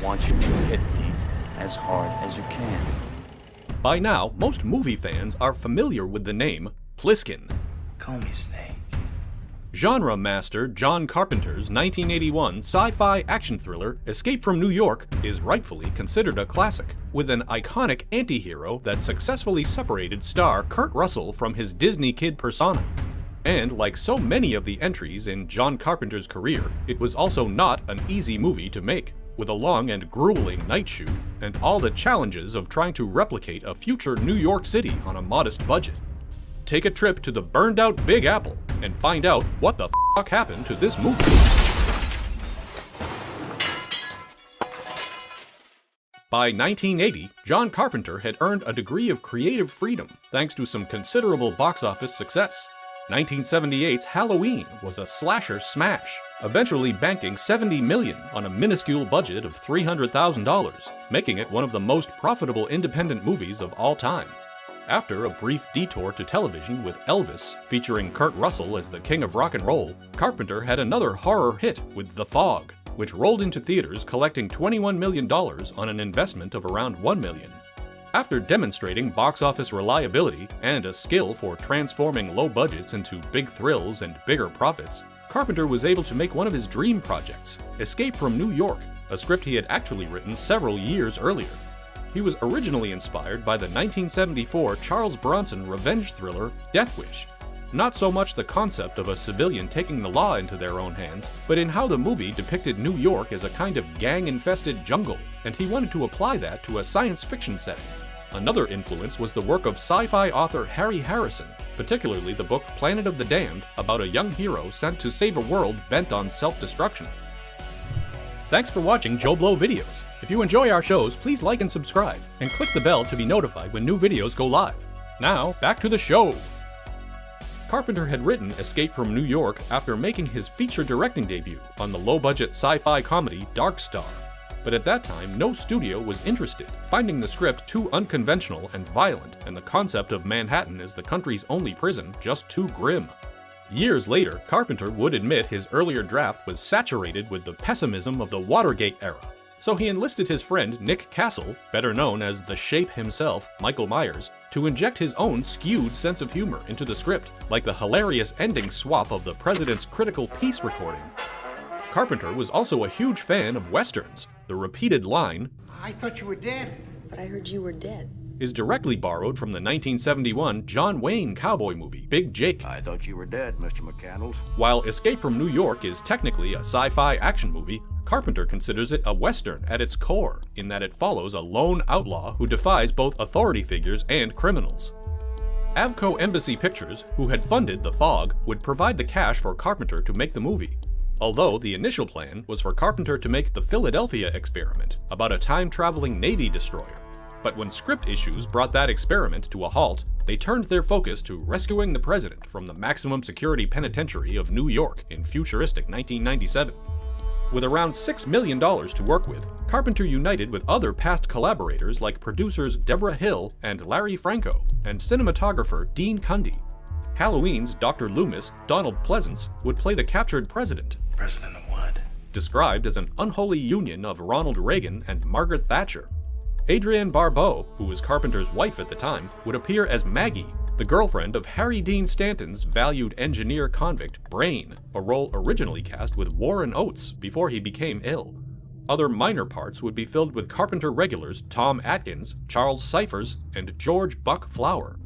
want you to hit me as hard as you can. By now, most movie fans are familiar with the name Plissken. Call me Snake. Genre master John Carpenter's 1981 sci-fi action thriller Escape from New York is rightfully considered a classic, with an iconic anti-hero that successfully separated star Kurt Russell from his Disney kid persona. And like so many of the entries in John Carpenter's career, it was also not an easy movie to make, with a long and grueling night shoot, and all the challenges of trying to replicate a future New York City on a modest budget. Take a trip to the burned-out Big Apple and find out what the f*** happened to this movie. By 1980, John Carpenter had earned a degree of creative freedom thanks to some considerable box office success. 1978's Halloween was a slasher smash, eventually banking $70 million on a minuscule budget of $300,000, making it one of the most profitable independent movies of all time. After a brief detour to television with Elvis, featuring Kurt Russell as the king of rock and roll, Carpenter had another horror hit with The Fog, which rolled into theaters collecting $21 million on an investment of around $1 million. After demonstrating box office reliability and a skill for transforming low budgets into big thrills and bigger profits, Carpenter was able to make one of his dream projects, Escape from New York, a script he had actually written several years earlier. He was originally inspired by the 1974 Charles Bronson revenge thriller Death Wish. Not so much the concept of a civilian taking the law into their own hands, but in how the movie depicted New York as a kind of gang-infested jungle, and he wanted to apply that to a science fiction setting. Another influence was the work of sci-fi author Harry Harrison, particularly the book Planet of the Damned, about a young hero sent to save a world bent on self-destruction. Thanks for watching JoBlo videos. If you enjoy our shows, please like and subscribe, and click the bell to be notified when new videos go live. Now, back to the show! Carpenter had written Escape from New York after making his feature directing debut on the low-budget sci-fi comedy Dark Star. But at that time, no studio was interested, finding the script too unconventional and violent, and the concept of Manhattan as the country's only prison just too grim. Years later, Carpenter would admit his earlier draft was saturated with the pessimism of the Watergate era. So he enlisted his friend Nick Castle, better known as the Shape himself, Michael Myers, to inject his own skewed sense of humor into the script, like the hilarious ending swap of the president's critical peace recording. Carpenter was also a huge fan of westerns. The repeated line, "I thought you were dead." "But I heard you were dead," is directly borrowed from the 1971 John Wayne cowboy movie Big Jake. "I thought you were dead, Mr. McCandles." While Escape from New York is technically a sci-fi action movie, Carpenter considers it a western at its core, in that it follows a lone outlaw who defies both authority figures and criminals. Avco Embassy Pictures, who had funded The Fog, would provide the cash for Carpenter to make the movie. Although the initial plan was for Carpenter to make The Philadelphia Experiment, about a time-traveling Navy destroyer. But when script issues brought that experiment to a halt, they turned their focus to rescuing the president from the maximum security penitentiary of New York in futuristic 1997. With around $6 million to work with, Carpenter united with other past collaborators like producers Deborah Hill and Larry Franco, and cinematographer Dean Cundy. Halloween's Dr. Loomis, Donald Pleasance, would play the captured president. President of what? Described as an unholy union of Ronald Reagan and Margaret Thatcher. Adrienne Barbeau, who was Carpenter's wife at the time, would appear as Maggie, the girlfriend of Harry Dean Stanton's valued engineer convict, Brain, a role originally cast with Warren Oates before he became ill. Other minor parts would be filled with Carpenter regulars Tom Atkins, Charles Cyphers, and George Buck Flower.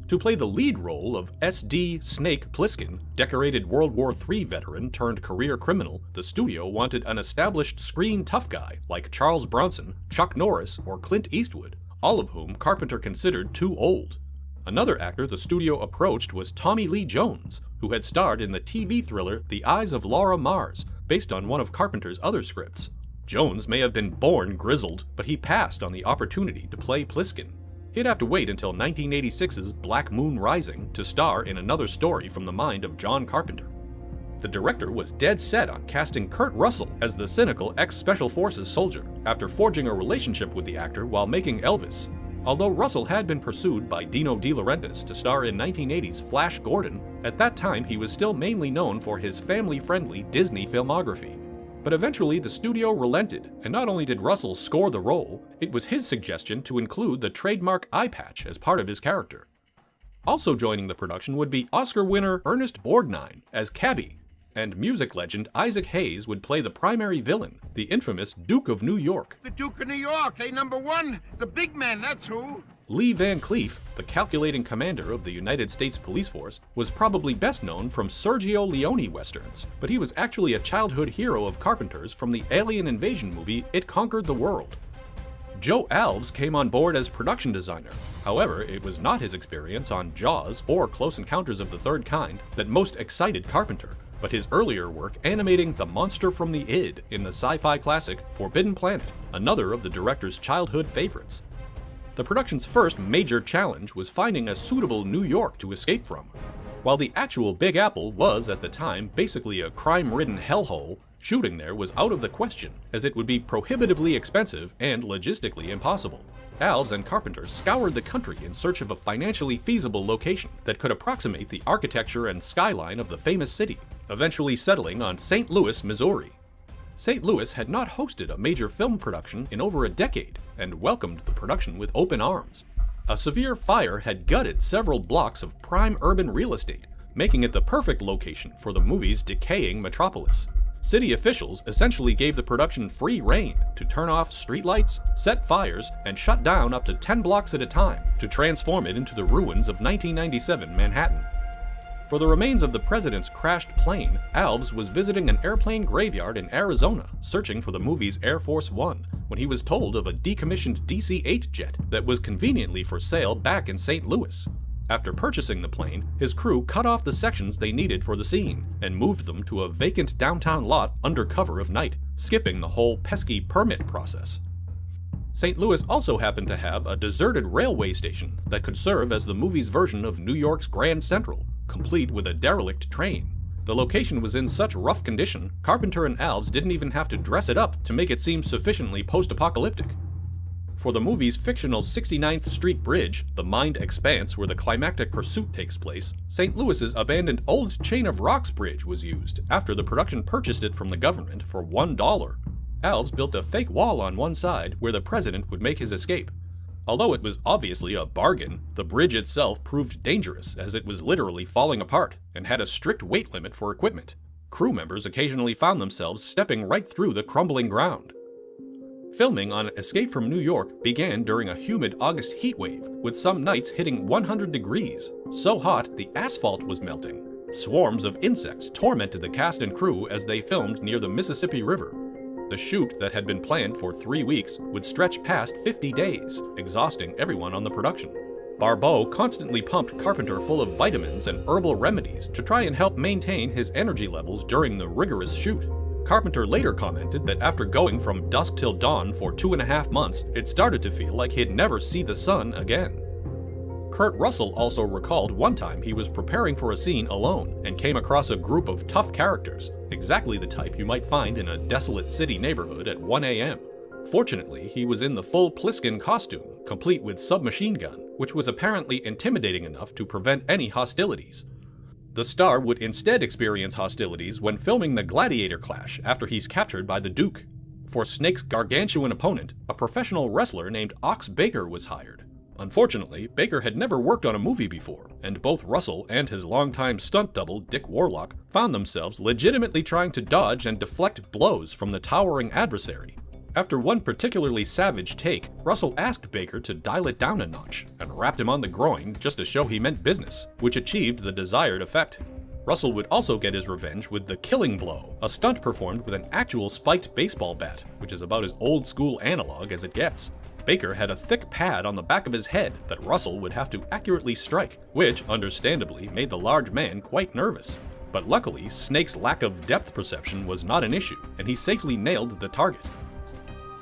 To play the lead role of S.D. Snake Plissken, decorated World War III veteran turned career criminal, the studio wanted an established screen tough guy like Charles Bronson, Chuck Norris, or Clint Eastwood, all of whom Carpenter considered too old. Another actor the studio approached was Tommy Lee Jones, who had starred in the TV thriller The Eyes of Laura Mars, based on one of Carpenter's other scripts. Jones may have been born grizzled, but he passed on the opportunity to play Plissken. He'd have to wait until 1986's Black Moon Rising to star in another story from the mind of John Carpenter. The director was dead set on casting Kurt Russell as the cynical ex-Special Forces soldier, after forging a relationship with the actor while making Elvis. Although Russell had been pursued by Dino De Laurentiis to star in 1980's Flash Gordon, at that time he was still mainly known for his family-friendly Disney filmography. But eventually the studio relented, and not only did Russell score the role, it was his suggestion to include the trademark eye patch as part of his character. Also joining the production would be Oscar winner Ernest Borgnine as Cabby, and music legend Isaac Hayes would play the primary villain, the infamous Duke of New York. The Duke of New York, #1, the big man, that's who. Lee Van Cleef, the calculating commander of the United States Police Force, was probably best known from Sergio Leone westerns, but he was actually a childhood hero of Carpenter's from the alien invasion movie It Conquered the World. Joe Alves came on board as production designer. However, it was not his experience on Jaws or Close Encounters of the Third Kind that most excited Carpenter, but his earlier work animating the monster from the id in the sci-fi classic Forbidden Planet, another of the director's childhood favorites. The production's first major challenge was finding a suitable New York to escape from. While the actual Big Apple was, at the time, basically a crime-ridden hellhole, shooting there was out of the question, as it would be prohibitively expensive and logistically impossible. Alves and Carpenter scoured the country in search of a financially feasible location that could approximate the architecture and skyline of the famous city, eventually settling on St. Louis, Missouri. St. Louis had not hosted a major film production in over a decade and welcomed the production with open arms. A severe fire had gutted several blocks of prime urban real estate, making it the perfect location for the movie's decaying metropolis. City officials essentially gave the production free rein to turn off streetlights, set fires, and shut down up to 10 blocks at a time to transform it into the ruins of 1997 Manhattan. For the remains of the president's crashed plane, Alves was visiting an airplane graveyard in Arizona, searching for the movie's Air Force One, when he was told of a decommissioned DC-8 jet that was conveniently for sale back in St. Louis. After purchasing the plane, his crew cut off the sections they needed for the scene, and moved them to a vacant downtown lot under cover of night, skipping the whole pesky permit process. St. Louis also happened to have a deserted railway station that could serve as the movie's version of New York's Grand Central, complete with a derelict train. The location was in such rough condition, Carpenter and Alves didn't even have to dress it up to make it seem sufficiently post-apocalyptic. For the movie's fictional 69th Street Bridge, the mined expanse where the climactic pursuit takes place, St. Louis's abandoned Old Chain of Rocks Bridge was used after the production purchased it from the government for $1. Alves built a fake wall on one side where the president would make his escape. Although it was obviously a bargain, the bridge itself proved dangerous as it was literally falling apart and had a strict weight limit for equipment. Crew members occasionally found themselves stepping right through the crumbling ground. Filming on Escape from New York began during a humid August heatwave, with some nights hitting 100 degrees, so hot the asphalt was melting. Swarms of insects tormented the cast and crew as they filmed near the Mississippi River. The shoot that had been planned for 3 weeks would stretch past 50 days, exhausting everyone on the production. Barbeau constantly pumped Carpenter full of vitamins and herbal remedies to try and help maintain his energy levels during the rigorous shoot. Carpenter later commented that after going from dusk till dawn for 2.5 months, it started to feel like he'd never see the sun again. Kurt Russell also recalled one time he was preparing for a scene alone and came across a group of tough characters, exactly the type you might find in a desolate city neighborhood at 1 a.m. Fortunately, he was in the full Plissken costume, complete with submachine gun, which was apparently intimidating enough to prevent any hostilities. The star would instead experience hostilities when filming the gladiator clash after he's captured by the Duke. For Snake's gargantuan opponent, a professional wrestler named Ox Baker was hired. Unfortunately, Baker had never worked on a movie before, and both Russell and his longtime stunt double, Dick Warlock, found themselves legitimately trying to dodge and deflect blows from the towering adversary. After one particularly savage take, Russell asked Baker to dial it down a notch, and wrapped him on the groin just to show he meant business, which achieved the desired effect. Russell would also get his revenge with the killing blow, a stunt performed with an actual spiked baseball bat, which is about as old-school analog as it gets. Baker had a thick pad on the back of his head that Russell would have to accurately strike, which, understandably, made the large man quite nervous. But luckily, Snake's lack of depth perception was not an issue, and he safely nailed the target.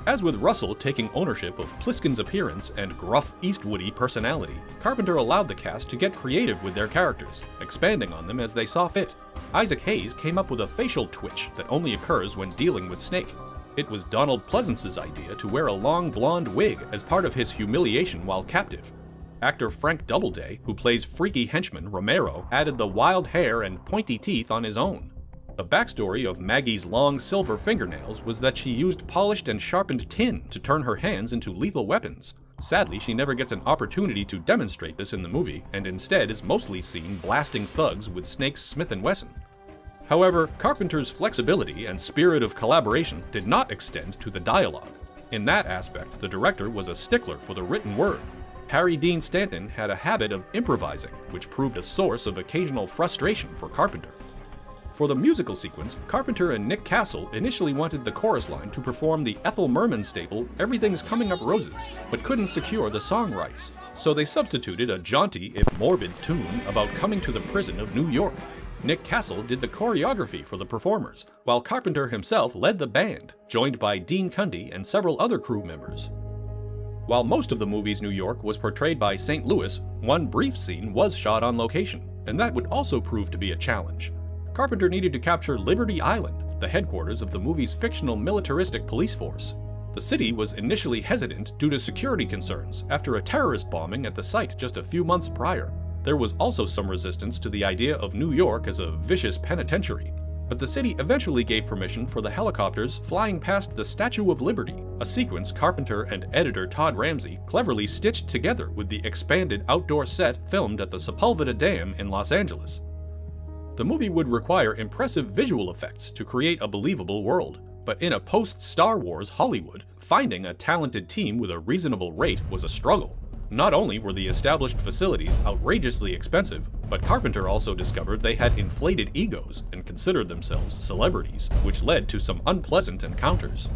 As with Russell taking ownership of Plissken's appearance and gruff Eastwoody personality, Carpenter allowed the cast to get creative with their characters, expanding on them as they saw fit. Isaac Hayes came up with a facial twitch that only occurs when dealing with Snake. It was Donald Pleasance's idea to wear a long blonde wig as part of his humiliation while captive. Actor Frank Doubleday, who plays freaky henchman Romero, added the wild hair and pointy teeth on his own. The backstory of Maggie's long silver fingernails was that she used polished and sharpened tin to turn her hands into lethal weapons. Sadly, she never gets an opportunity to demonstrate this in the movie, and instead is mostly seen blasting thugs with Snake's Smith & Wesson. However, Carpenter's flexibility and spirit of collaboration did not extend to the dialogue. In that aspect, the director was a stickler for the written word. Harry Dean Stanton had a habit of improvising, which proved a source of occasional frustration for Carpenter. For the musical sequence, Carpenter and Nick Castle initially wanted the chorus line to perform the Ethel Merman staple "Everything's Coming Up Roses," but couldn't secure the song rights, so they substituted a jaunty, if morbid, tune about coming to the prison of New York. Nick Castle did the choreography for the performers, while Carpenter himself led the band, joined by Dean Cundy and several other crew members. While most of the movie's New York was portrayed by St. Louis, one brief scene was shot on location, and that would also prove to be a challenge. Carpenter needed to capture Liberty Island, the headquarters of the movie's fictional militaristic police force. The city was initially hesitant due to security concerns after a terrorist bombing at the site just a few months prior. There was also some resistance to the idea of New York as a vicious penitentiary, but the city eventually gave permission for the helicopters flying past the Statue of Liberty, a sequence Carpenter and editor Todd Ramsey cleverly stitched together with the expanded outdoor set filmed at the Sepulveda Dam in Los Angeles. The movie would require impressive visual effects to create a believable world, but in a post-Star Wars Hollywood, finding a talented team with a reasonable rate was a struggle. Not only were the established facilities outrageously expensive, but Carpenter also discovered they had inflated egos and considered themselves celebrities, which led to some unpleasant encounters.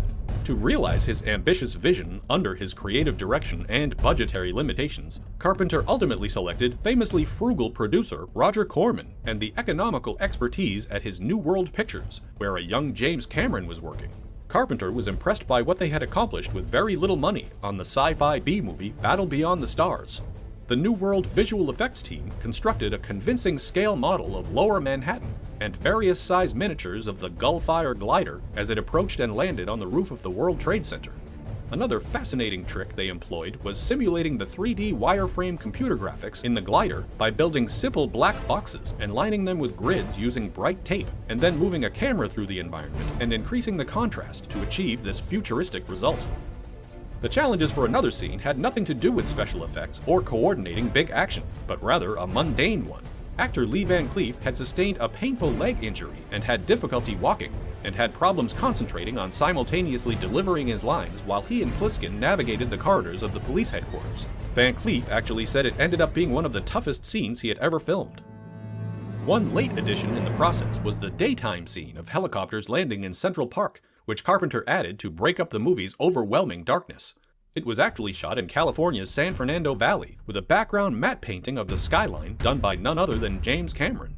To realize his ambitious vision under his creative direction and budgetary limitations, Carpenter ultimately selected famously frugal producer Roger Corman and the economical expertise at his New World Pictures, where a young James Cameron was working. Carpenter was impressed by what they had accomplished with very little money on the sci-fi B-movie Battle Beyond the Stars. The New World visual effects team constructed a convincing scale model of Lower Manhattan and various size miniatures of the Gullfire glider as it approached and landed on the roof of the World Trade Center. Another fascinating trick they employed was simulating the 3D wireframe computer graphics in the glider by building simple black boxes and lining them with grids using bright tape, and then moving a camera through the environment and increasing the contrast to achieve this futuristic result. The challenges for another scene had nothing to do with special effects or coordinating big action, but rather a mundane one. Actor Lee Van Cleef had sustained a painful leg injury and had difficulty walking, and had problems concentrating on simultaneously delivering his lines while he and Plissken navigated the corridors of the police headquarters. Van Cleef actually said it ended up being one of the toughest scenes he had ever filmed. One late addition in the process was the daytime scene of helicopters landing in Central Park, which Carpenter added to break up the movie's overwhelming darkness. It was actually shot in California's San Fernando Valley, with a background matte painting of the skyline done by none other than James Cameron.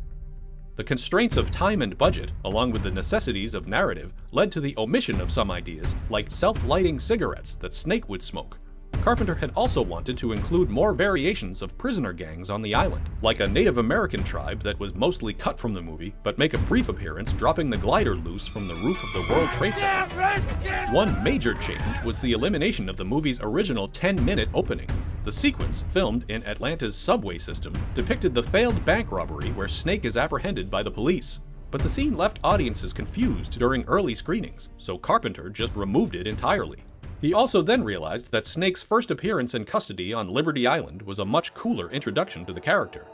The constraints of time and budget, along with the necessities of narrative, led to the omission of some ideas, like self-lighting cigarettes that Snake would smoke. Carpenter had also wanted to include more variations of prisoner gangs on the island, like a Native American tribe that was mostly cut from the movie, but make a brief appearance dropping the glider loose from the roof of the World Trade Center. One major change was the elimination of the movie's original 10-minute opening. The sequence, filmed in Atlanta's subway system, depicted the failed bank robbery where Snake is apprehended by the police. But the scene left audiences confused during early screenings, so Carpenter just removed it entirely. He also then realized that Snake's first appearance in custody on Liberty Island was a much cooler introduction to the character.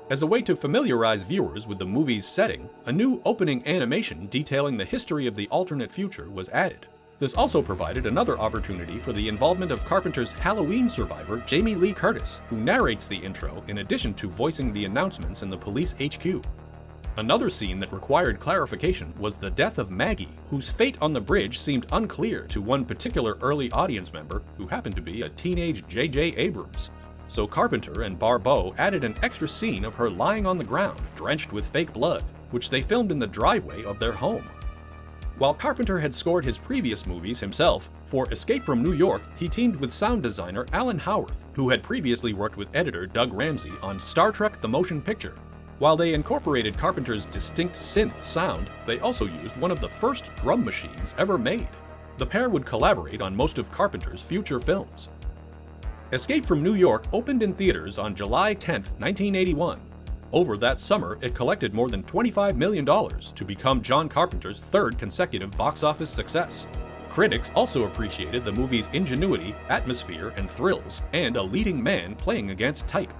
As a way to familiarize viewers with the movie's setting, a new opening animation detailing the history of the alternate future was added. This also provided another opportunity for the involvement of Carpenter's Halloween survivor Jamie Lee Curtis, who narrates the intro in addition to voicing the announcements in the police HQ. Another scene that required clarification was the death of Maggie, whose fate on the bridge seemed unclear to one particular early audience member who happened to be a teenage J.J. Abrams. So Carpenter and Barbeau added an extra scene of her lying on the ground, drenched with fake blood, which they filmed in the driveway of their home. While Carpenter had scored his previous movies himself, for Escape from New York, he teamed with sound designer Alan Howarth, who had previously worked with editor Doug Ramsey on Star Trek: The Motion Picture. While they incorporated Carpenter's distinct synth sound, they also used one of the first drum machines ever made. The pair would collaborate on most of Carpenter's future films. Escape from New York opened in theaters on July 10, 1981. Over that summer, it collected more than $25 million to become John Carpenter's third consecutive box office success. Critics also appreciated the movie's ingenuity, atmosphere, and thrills, and a leading man playing against type.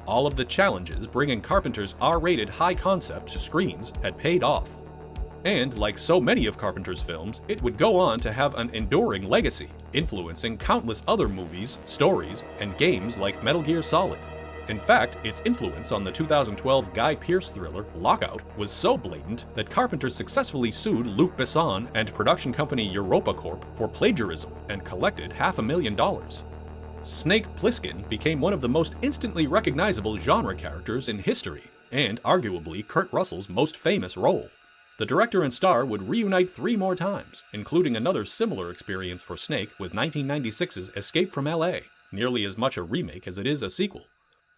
All of the challenges bringing Carpenter's R-rated high concept to screens had paid off. And like so many of Carpenter's films, it would go on to have an enduring legacy, influencing countless other movies, stories, and games like Metal Gear Solid. In fact, its influence on the 2012 Guy Pearce thriller Lockout was so blatant that Carpenter successfully sued Luc Besson and production company Europa Corp for plagiarism and collected $500,000. Snake Plissken became one of the most instantly recognizable genre characters in history, and arguably Kurt Russell's most famous role. The director and star would reunite 3 more times, including another similar experience for Snake with 1996's Escape from LA, nearly as much a remake as it is a sequel.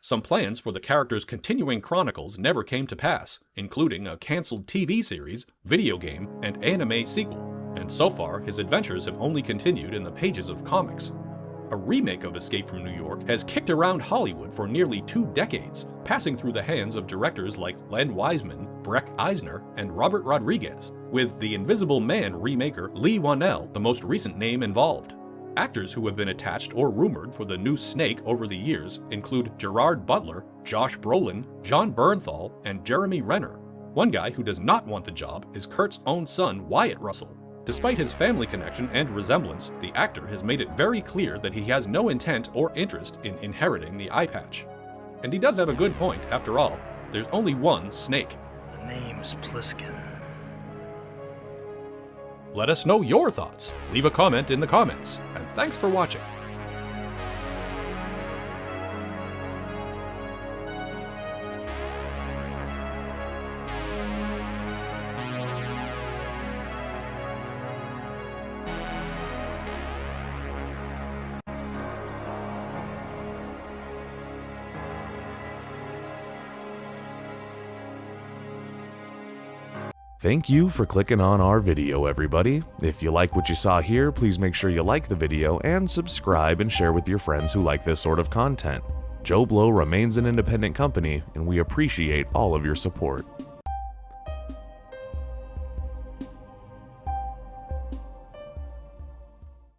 Some plans for the character's continuing chronicles never came to pass, including a cancelled TV series, video game, and anime sequel, and so far his adventures have only continued in the pages of comics. A remake of Escape from New York has kicked around Hollywood for nearly 2 decades, passing through the hands of directors like Len Wiseman, Breck Eisner, and Robert Rodriguez, with The Invisible Man remaker Lee Whannell the most recent name involved. Actors who have been attached or rumored for the new Snake over the years include Gerard Butler, Josh Brolin, Jon Bernthal, and Jeremy Renner. One guy who does not want the job is Kurt's own son, Wyatt Russell. Despite his family connection and resemblance, the actor has made it very clear that he has no intent or interest in inheriting the eye patch. And he does have a good point, after all. There's only one Snake. The name's Plissken. Let us know your thoughts. Leave a comment in the comments. And thanks for watching. Thank you for clicking on our video, everybody. If you like what you saw here, please make sure you like the video and subscribe and share with your friends who like this sort of content. JoBlo remains an independent company, and we appreciate all of your support.